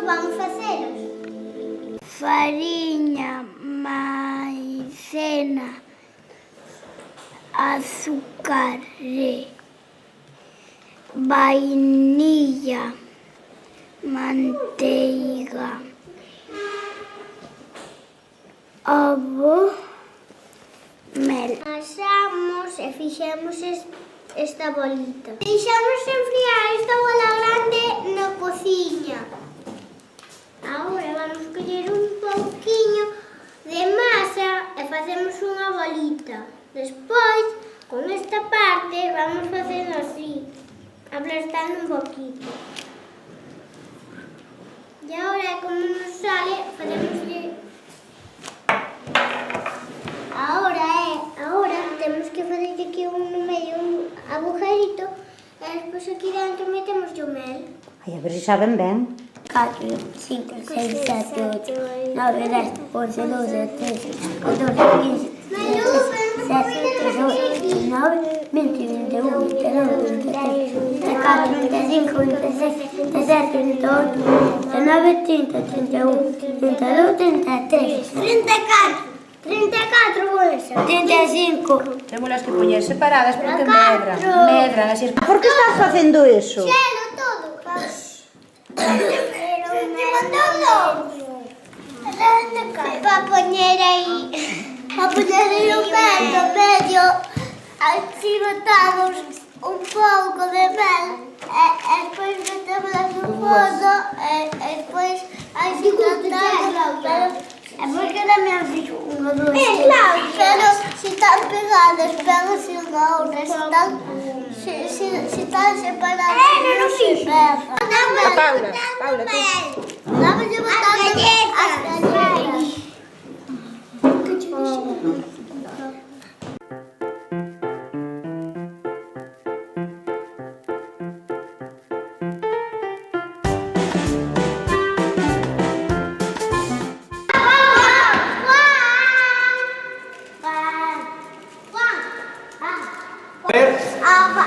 vamos facelos? Fariña, maicena, azúcar, vainilla, manteiga, ovo, mel. Amasamos e fixemos esta bolita. Deixamos enfriar esta bola grande na cociña. Agora vamos coller un pouquiño de masa e facemos unha bolita. Despois, con esta parte, vamos facendo así, aplastando un poquito. E agora, como nos sale, facemosle... Agora temos que fazer aquí no medio un agujerito e despois aquí dentro metemos o mel. Ai, a ver se saben ben. 4, 5, 6, 7, 8, 9, 10, 11, 12, 13, 14, 15, 16, 17, 19, 20, 21, 22, 23, 24, 25, 26, 27, 28, 29, 30, 31, 32, 33, 34, 35. Témolas que poñer separadas porque medran así. Por que estás facendo eso? Xelo todo. Para poñer aí o medio, así botamos un pouco de mel e despois metemos no fondo e despois así botamos. É porque tamén fixo unha dos. Claro, pero se están pegadas, pégase unha outra, se están separadas, non se pega. Paula, tú. Vamos a botar as galletas.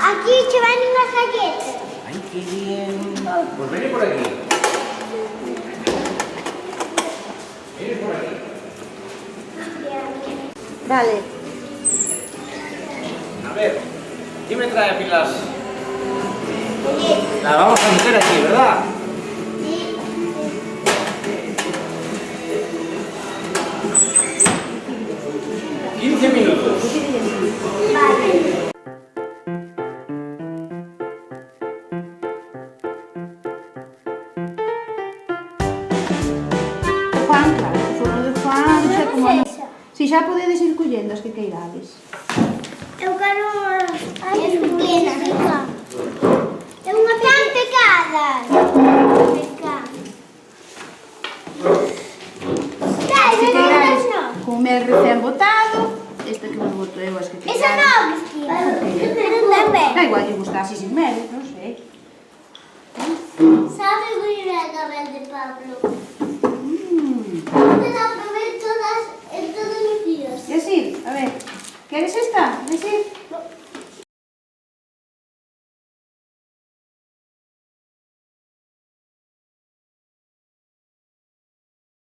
Aquí se van unas galletas. ¡Ay, qué bien! Pues vení por aquí. Vení por aquí. Vale. A ver, ¿quién me trae aquí las vamos a meter aquí, ¿verdad? Sí. 15 minutos. Vale. Claro, o forno de fan, xa como... Si xa podedes ir collendo as que queirades. Eu quero as pequenas. É unha tan pecadas. Se queirades con mel recén botado, esta que vos boto eu as que queirades. Esa non, Cristina. Da igual que gusta así sin mel, non sei. Sabe moi ben a mel de Pablo. Te la probé en todos los días. Decir, a ver, queres esta? Decir.